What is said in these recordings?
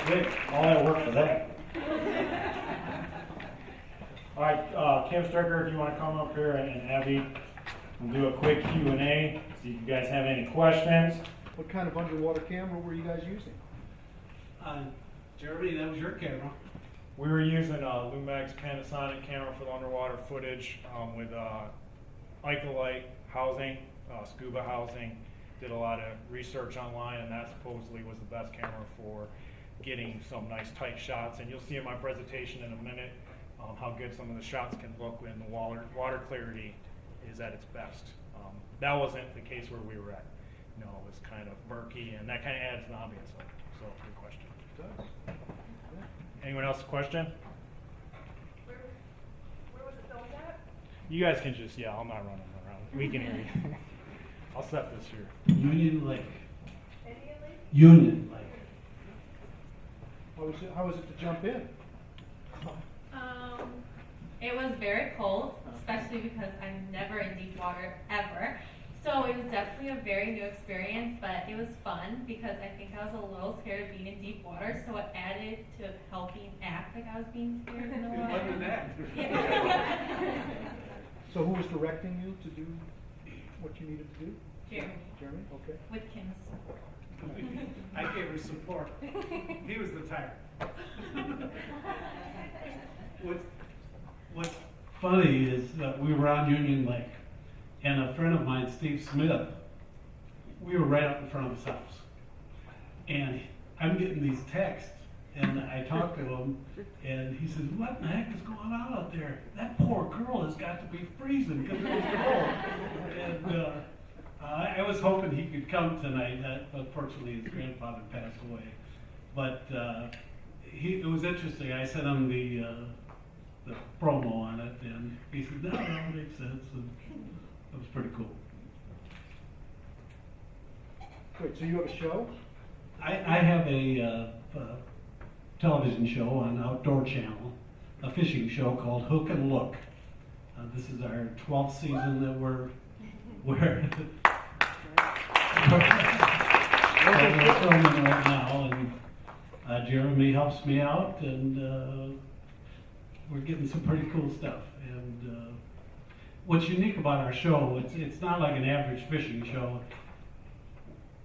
Good. All that work for that. All right, Kim Stricker, if you want to come up here, and Abby, we'll do a quick Q&A, see if you guys have any questions. What kind of underwater camera were you guys using? Jeremy, that was your camera. We were using Lumix Panasonic camera for the underwater footage with Ealovega housing, scuba housing. Did a lot of research online, and that supposedly was the best camera for getting some nice tight shots. And you'll see in my presentation in a minute how good some of the shots can look when the water clarity is at its best. That wasn't the case where we were at. You know, it was kind of murky, and that kind of adds the ambience. So, good question. Anyone else a question? Where was it filmed at? You guys can just, I'm not running around. We can hear you. I'll set this here. Union Lake. Indian Lake? Union Lake. How was it to jump in? It was very cold, especially because I'm never in deep water ever. So it was definitely a very new experience, but it was fun because I think I was a little scared of being in deep water, so it added to helping act like I was being scared in the water. It wasn't that. So who was directing you to do what you needed to do? Jeremy, Jeremy? Okay. with Kim's support. I gave her support. He was the tyrant. What's funny is that we were on Union Lake, and a friend of mine, Steve Smith, we were right up in front of his house. And I'm getting these texts, and I talked to him, and he says, "What in the heck is going on out there? That poor girl has got to be freezing because it was cold." And I was hoping he could come tonight. Unfortunately, his grandfather passed away. But it was interesting. I sent him the promo on it, and he said, "No, that makes sense." And it was pretty cool. Great. So you have a show? I have a television show on Outdoor Channel, a fishing show called Hook and Look. This is our 12th season that we're filming right now, and Jeremy helps me out, and we're getting some pretty cool stuff. And what's unique about our show, it's not like an average fishing show.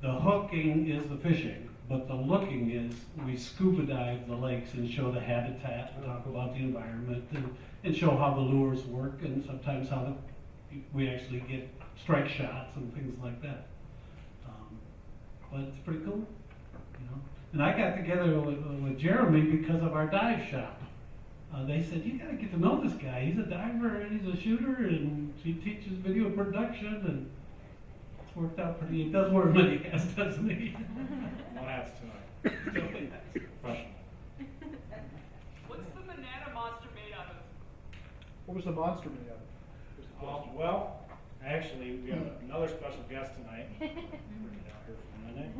The hooking is the fishing, but the looking is we scuba dive the lakes and show the habitat, and talk about the environment, and show how the lures work, and sometimes how we actually get strike shots and things like that. But it's pretty cool, you know. And I got together with Jeremy because of our dive shop. They said, "You got to get to know this guy. He's a diver and he's a shooter, and he teaches video production." And it's worked out pretty. He does more money as does me. One hats tonight. Professional. What's the banana monster made out of? What was the monster made out of? Well, actually, we have another special guest tonight. Bring it out here for a minute.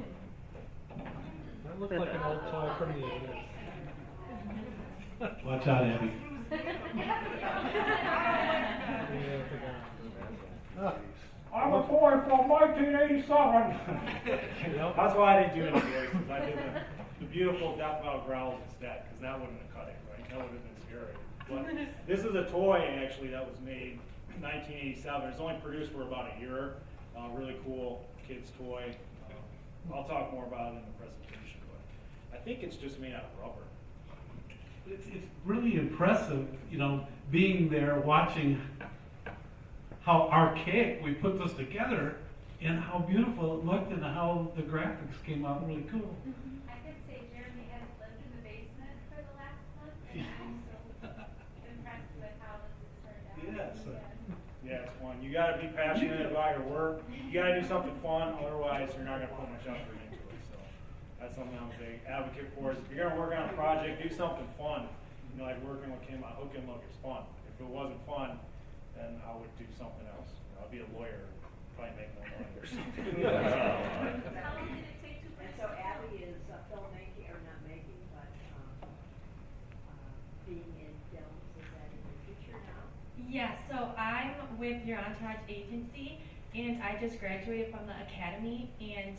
That looked like an old toy from the 80s. Watch out, Abby. I'm a boy from 1987. That's why I didn't do any voices. I did the beautiful death metal growls instead, because that wouldn't have cut it, right? That would have been scary. But this is a toy, actually, that was made in 1987. It's only produced for about a year. Really cool kid's toy. I'll talk more about it in the presentation, but I think it's just made out of rubber. It's really impressive, you know, being there watching how archaic we put this together and how beautiful it looked and how the graphics came out really cool. I could say Jeremy has lived in the basement for the last month, and I'm so impressed with how this has turned out. Yes. Yeah, it's fun. You got to be passionate about your work. You got to do something fun, otherwise you're not going to put much effort into it. So that's something I'm a big advocate for. Is if you're going to work on a project, do something fun. You know, like working with Kim on Hook and Look is fun. If it wasn't fun, then I would do something else. I'll be a lawyer, probably make more money or something. How long did it take to And so Abby is filmmaking, or not making, but being in films, is that in your future now? Yeah, so I'm with Your Entourage Agency, and I just graduated from the academy, and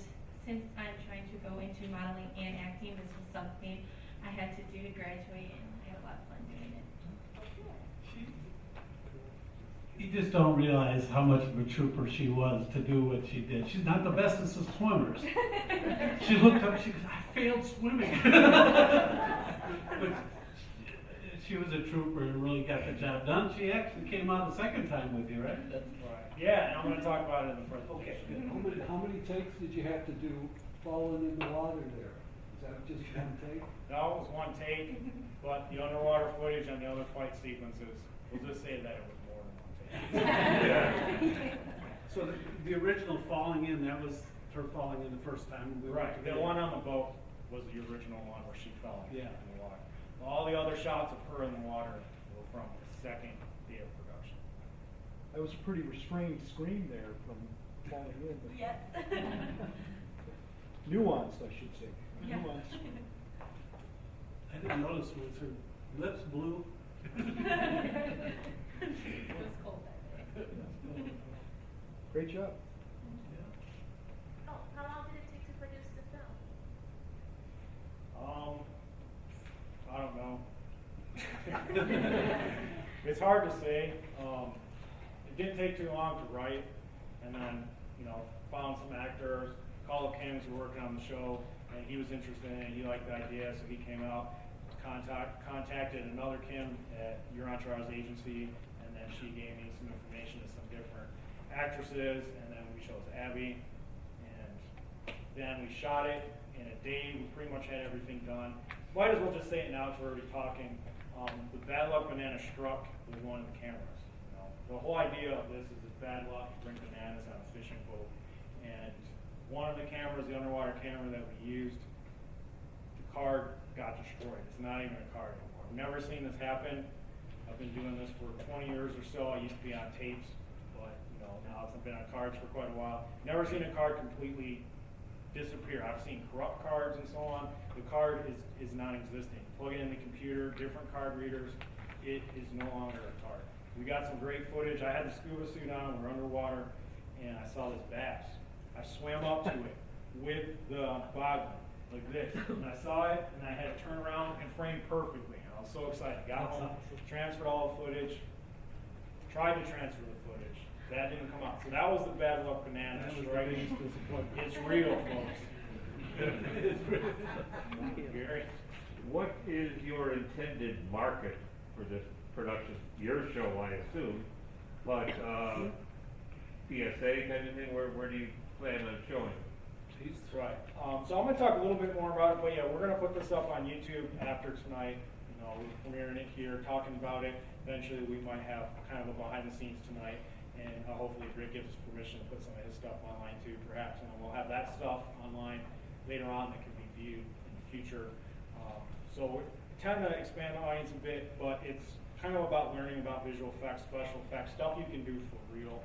since I'm trying to go into modeling and acting, this was something I had to do to graduate, and I had a lot of fun doing it. You just don't realize how much of a trooper she was to do what she did. She's not the bestest of swimmers. She looked up, she goes, I failed swimming. But she was a trooper and really got the job done. She actually came out the second time with you, right? Right. Yeah, and I'm gonna talk about it in the Okay. presentation. How many takes did you have to do falling in the water there? Is that just one take? That was one take, but the underwater footage and the other fight sequences, we'll just say that it was more than one take. So the original falling in, that was her falling in the first time. We went Right, to the one on the boat was the original one where she fell in Yeah. the water. All the other shots of her in the water were from the second day of production. That was a pretty restrained scream there from falling in. but- Yes. Nuanced, I should say. Yeah. Nuanced. I didn't notice, was her lips blue? It was cold that day. Great job. Oh, how long did it take to produce the film? I don't know. It's hard to say. It didn't take too long to write, and then, found some actors, called Kim who were working on the show, and he was interested in it, he liked the idea, so he came out, contacted another Kim at Your Entourage agency, and then she gave me some information to some different actresses, and then we chose Abby, and then we shot it in a day. We pretty much had everything done. Might as well just say it now because we're already talking. The Bad Luck Banana struck was one of the cameras. The whole idea of this is it's bad luck to bring bananas on a fishing boat. And one of the cameras, the underwater camera that we used, the card got destroyed. It's not even a card anymore. I've never seen this happen. I've been doing this for 20 years or so. I used to be on tapes, but now I've been on cards for quite a while. Never seen a card completely disappear. I've seen corrupt cards and so on. The card is non-existent. Plug it in the computer, different card readers, it is no longer a card. We got some great footage. I had the scuba suit on, we're underwater, and I saw this bass. I swam up to it with the boggin, like this, and I saw it, and I had to turn around and frame perfectly, and I was so excited. Got home, transferred all the footage, tried to transfer the footage. That didn't come out. So that was the Bad Luck Banana striking. It's real, folks. Gary? What is your intended market for this production? Your show, I assume, but PSA kind of thing. Where do you plan on showing? That's right. So I'm going to talk a little bit more about it, but yeah, we're going to put this up on YouTube after tonight. We're premiering it here, talking about it. Eventually, we might have kind of a behind the scenes tonight, and hopefully Rick gives us permission to put some of his stuff online too, perhaps, and then we'll have that stuff online later on that can be viewed in the future. So we tend to expand the audience a bit, but it's kind of about learning about visual effects, special effects, stuff you can do for real.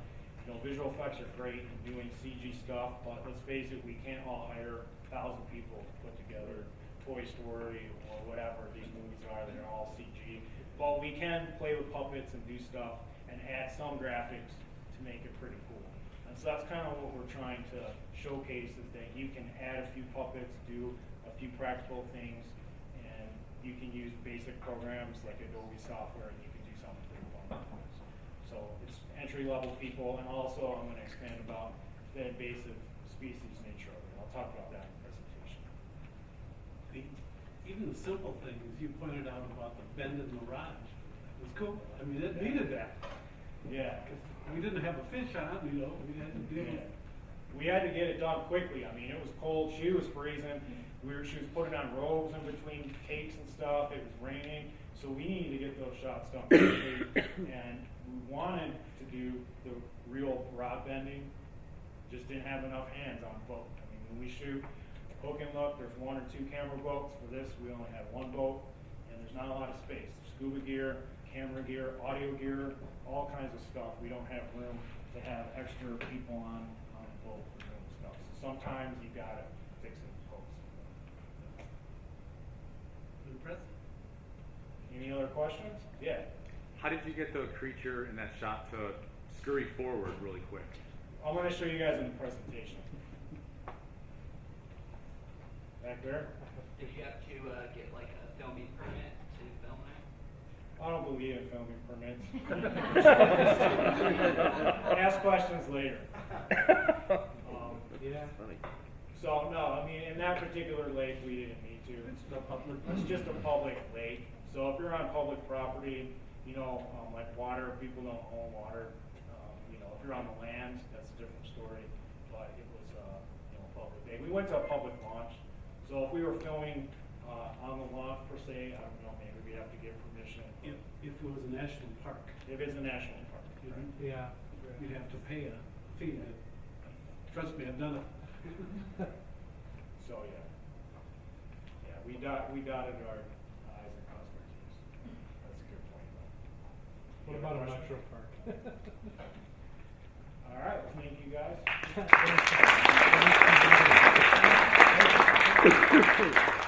Visual effects are great in doing CG stuff, but let's face it, we can't all hire 1,000 people to put together Toy Story or whatever these movies are. They're all CG. But we can play with puppets and do stuff and add some graphics to make it pretty cool. And so that's kind of what we're trying to showcase, is that you can add a few puppets, do a few practical things, and you can use basic programs like Adobe software, and you can do something pretty fun. So it's entry-level people, and also I'm going to expand about the invasive species nature of it. I'll talk about that in the presentation. Even the simple things you pointed out about the bend in the rod, it was cool. I mean, it needed that. Yeah. Because we didn't have a fish on, we had to deal with. We had to get it done quickly. I mean, it was cold. She was freezing. She was putting on robes in between takes and stuff. It was raining, so we needed to get those shots done quickly. And we wanted to do the real rod bending, just didn't have enough hands on both. I mean, when we shoot hook and look, there's 1 or 2 camera boats. For this, we only have 1 boat, and there's not a lot of space. Scuba gear, camera gear, audio gear, all kinds of stuff. We don't have room to have extra people on a boat for doing stuff. So sometimes you gotta fix it in post. Impressive. Any other questions? Yeah. How did you get the creature in that shot to scurry forward really quick? I'm gonna show you guys in the presentation. Where? Did you have to get like a filming permit to film there? I don't believe in filming permits. Ask questions later. Yeah. So, no, I mean, in that particular lake, we didn't need to. It's just a public lake. So if you're on public property, you know, like water, people don't own water. You know, if you're on the land, that's a different story. But it was, you know, public lake. We went to a public launch. So if we were filming on the launch per se, I don't know, maybe we'd have to get permission. If it was a national park, If it's a national park. Right? Yeah. you'd have to pay a fee. Trust me, I've done it. So, yeah. Yeah, we dotted our i's and crossed our t's. That's a good point, though. What about a metro park? All right, well, thank you guys.